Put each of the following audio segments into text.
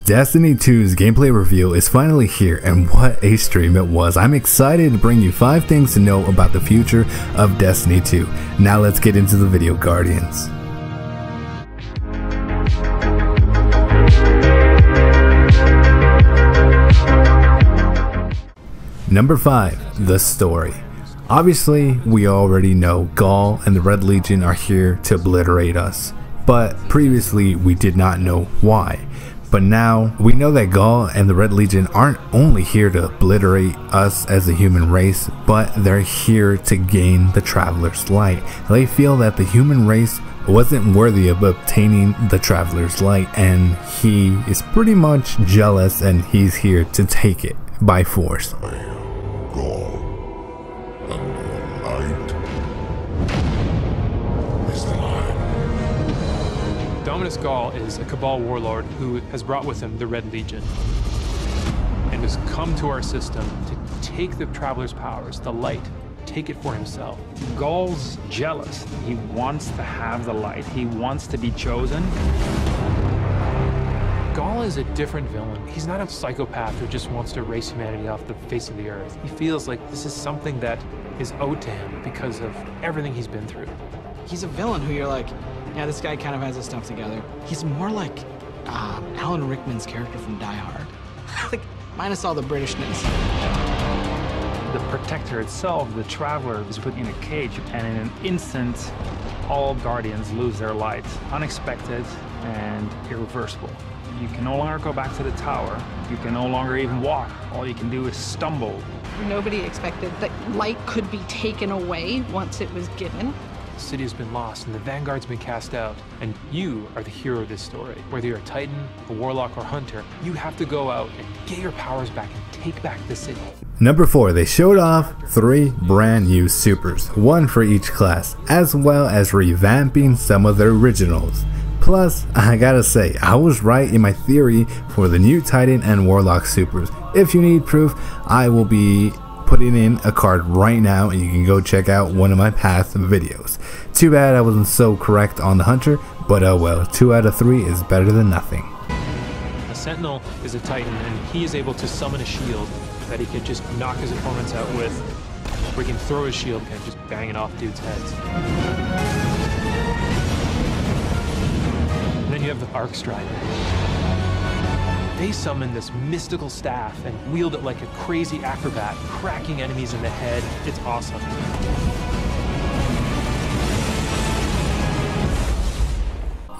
Destiny 2's gameplay reveal is finally here, and what a stream it was. I'm excited to bring you 5 things to know about the future of Destiny 2. Now let's get into the video, Guardians. Number 5, the story. Obviously, we already know Gaul and the Red Legion are here to obliterate us, but previously we did not know why. But now we know that Gaul and the Red Legion aren't only here to obliterate us as a human race, but they're here to gain the Traveler's Light. They feel that the human race wasn't worthy of obtaining the Traveler's Light, and he is pretty much jealous, and he's here to take it by force. I am Gaul, and the light is the light. Dominus Gaul is a Cabal warlord who has brought with him the Red Legion and has come to our system to take the Traveler's powers, the light, take it for himself. Gaul's jealous. He wants to have the light. He wants to be chosen. Gaul is a different villain. He's not a psychopath who just wants to erase humanity off the face of the earth. He feels like this is something that is owed to him because of everything he's been through. He's a villain who you're like, yeah, this guy kind of has his stuff together. He's more like Alan Rickman's character from Die Hard. Like, minus all the Britishness. The Protector itself, the Traveler, is put in a cage, and in an instant, all Guardians lose their light. Unexpected and irreversible. You can no longer go back to the tower. You can no longer even walk. All you can do is stumble. Nobody expected that light could be taken away once it was given. The city has been lost and the Vanguard's been cast out, and you are the hero of this story. Whether you're a Titan, a Warlock, or Hunter, you have to go out and get your powers back and take back the city. Number 4, they showed off 3 brand new supers, 1 for each class, as well as revamping some of the originals. Plus, I gotta say, I was right in my theory for the new Titan and Warlock supers. If you need proof, I will be putting in a card right now, and you can go check out one of my past videos. Too bad I wasn't so correct on the Hunter, but oh well, 2 out of 3 is better than nothing. A Sentinel is a Titan, and he is able to summon a shield that he can just knock his opponents out with, or he can throw his shield and just bang it off dudes' heads. And then you have the Arc Strider. They summon this mystical staff and wield it like a crazy acrobat, cracking enemies in the head. It's awesome.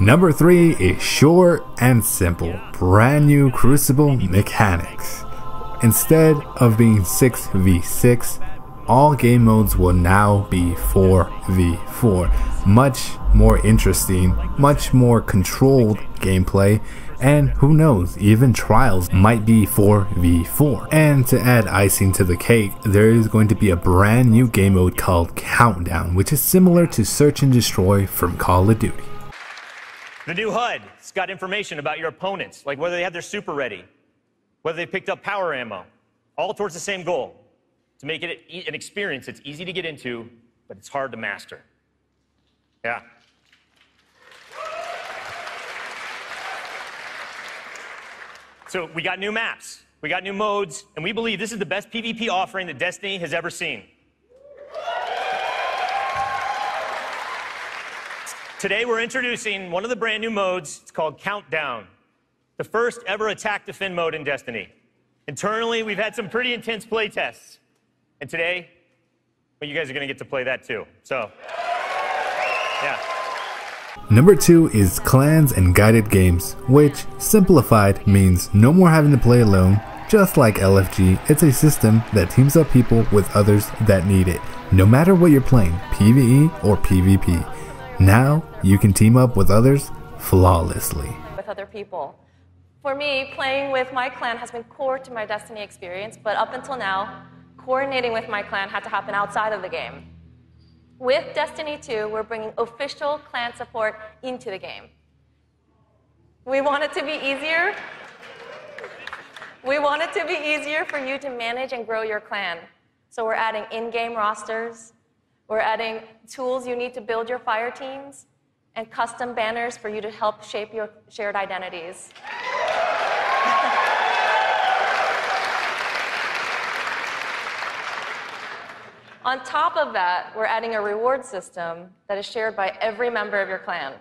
Number 3 is short and simple, brand new Crucible Mechanics. Instead of being 6v6, all game modes will now be 4v4. Much more interesting, much more controlled gameplay, and who knows, even trials might be 4v4. And to add icing to the cake, there is going to be a brand new game mode called Countdown, which is similar to Search and Destroy from Call of Duty. The new HUD, it's got information about your opponents, like whether they have their super ready, whether they picked up power ammo, all towards the same goal, to make it an experience that's easy to get into, but it's hard to master. Yeah. So we got new maps, we got new modes, and we believe this is the best PvP offering that Destiny has ever seen. Today we're introducing one of the brand new modes. It's called Countdown, the first ever attack defend mode in Destiny. Internally, we've had some pretty intense play tests, and today, well, you guys are going to get to play that too. So, yeah. Number 2 is clans and guided games, which, simplified, means no more having to play alone. Just like LFG, it's a system that teams up people with others that need it, no matter what you're playing, PvE or PvP. Now, you can team up with others flawlessly. With other people. For me, playing with my clan has been core to my Destiny experience, but up until now, coordinating with my clan had to happen outside of the game. With Destiny 2, we're bringing official clan support into the game. We want it to be easier. We want it to be easier for you to manage and grow your clan. So we're adding in-game rosters. We're adding tools you need to build your fire teams, and custom banners for you to help shape your shared identities. On top of that, we're adding a reward system that is shared by every member of your clan.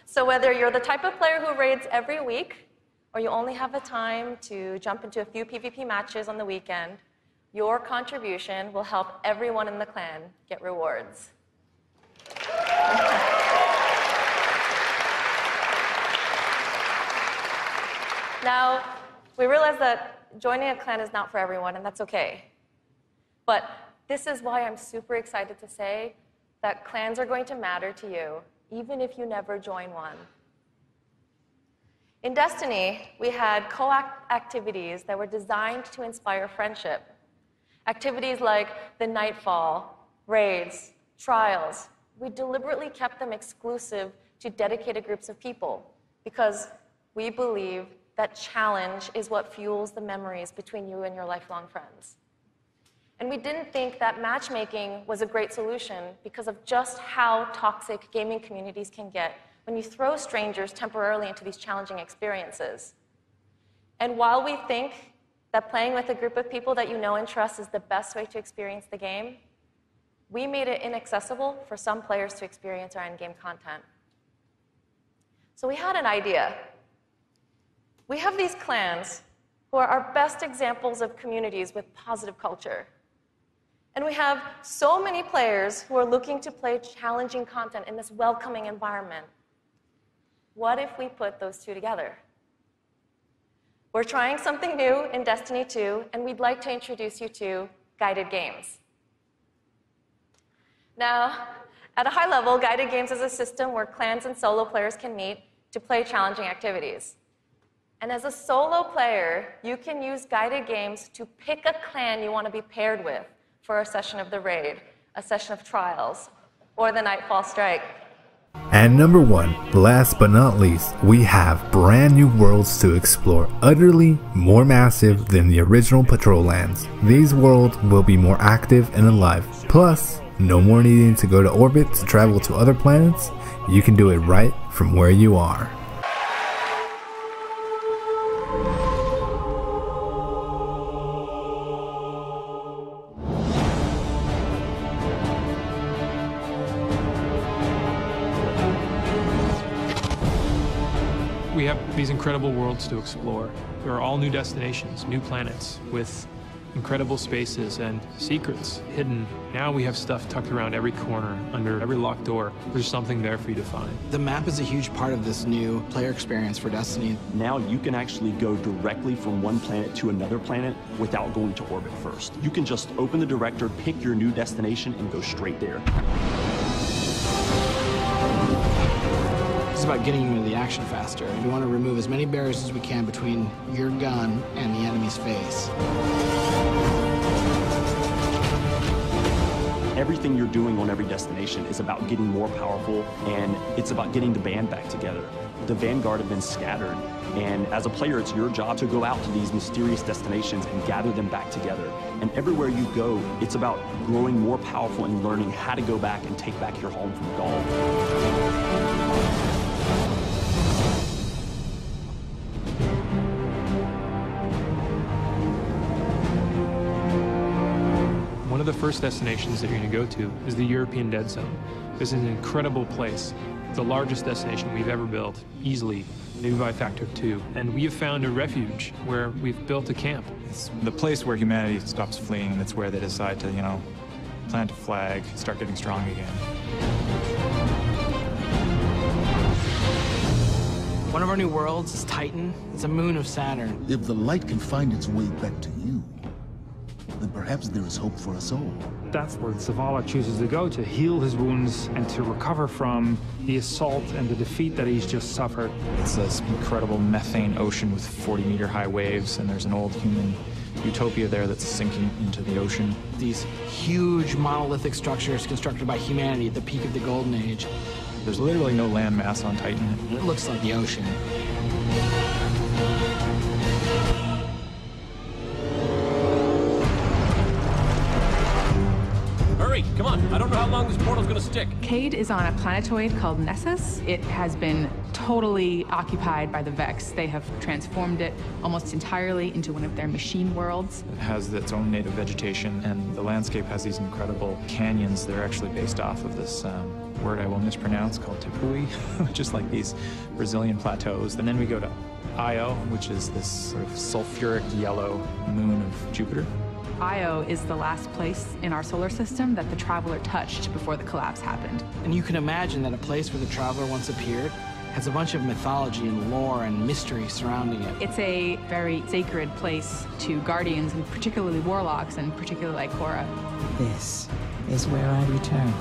So whether you're the type of player who raids every week, or you only have the time to jump into a few PvP matches on the weekend, your contribution will help everyone in the clan get rewards. Now, we realize that joining a clan is not for everyone, and that's okay. But this is why I'm super excited to say that clans are going to matter to you, even if you never join one. In Destiny, we had co-op activities that were designed to inspire friendship. Activities like the Nightfall, raids, trials. We deliberately kept them exclusive to dedicated groups of people because we believe that challenge is what fuels the memories between you and your lifelong friends. And we didn't think that matchmaking was a great solution because of just how toxic gaming communities can get when you throw strangers temporarily into these challenging experiences. And while we think that playing with a group of people that you know and trust is the best way to experience the game, we made it inaccessible for some players to experience our endgame content. So we had an idea. We have these clans who are our best examples of communities with positive culture. And we have so many players who are looking to play challenging content in this welcoming environment. What if we put those two together? We're trying something new in Destiny 2, and we'd like to introduce you to guided games. Now, at a high level, guided games is a system where clans and solo players can meet to play challenging activities. And as a solo player, you can use guided games to pick a clan you want to be paired with for a session of the raid, a session of trials, or the Nightfall Strike. And number 1, last but not least, we have brand new worlds to explore, utterly more massive than the original Patrol lands. These worlds will be more active and alive. Plus, no more needing to go to orbit to travel to other planets. You can do it right from where you are. We have these incredible worlds to explore. There are all new destinations, new planets with incredible spaces and secrets hidden. Now we have stuff tucked around every corner, under every locked door. There's something there for you to find. The map is a huge part of this new player experience for Destiny. Now you can actually go directly from one planet to another planet without going to orbit first. You can just open the director, pick your new destination, and go straight there. It's about getting you into the action faster. We want to remove as many barriers as we can between your gun and the enemy's face. Everything you're doing on every destination is about getting more powerful, and it's about getting the band back together. The Vanguard have been scattered, and as a player, it's your job to go out to these mysterious destinations and gather them back together. And everywhere you go, it's about growing more powerful and learning how to go back and take back your home from Gaul. One of the first destinations that you're going to go to is the European Dead Zone. This is an incredible place. It's the largest destination we've ever built, easily, maybe by a factor of 2. And we have found a refuge where we've built a camp. It's the place where humanity stops fleeing, and it's where they decide to, plant a flag, start getting strong again. One of our new worlds is Titan. It's a moon of Saturn. If the light can find its way back to you, then perhaps there is hope for us all. That's where Zavala chooses to go to heal his wounds and to recover from the assault and the defeat that he's just suffered. It's this incredible methane ocean with 40-meter high waves, and there's an old human utopia there that's sinking into the ocean. These huge monolithic structures constructed by humanity at the peak of the Golden Age. There's literally no land mass on Titan. It looks like the ocean. Hurry, come on. I don't know how long this portal's gonna stick. Cade is on a planetoid called Nessus. It has been totally occupied by the Vex. They have transformed it almost entirely into one of their machine worlds. It has its own native vegetation, and the landscape has these incredible canyons that are actually based off of this word I will mispronounce called Tepui, just like these Brazilian plateaus. And then we go to Io, which is this sort of sulfuric yellow moon of Jupiter. Io is the last place in our solar system that the Traveler touched before the collapse happened. And you can imagine that a place where the Traveler once appeared has a bunch of mythology and lore and mystery surrounding it. It's a very sacred place to Guardians, and particularly Warlocks, and particularly like Korra. This is where I return.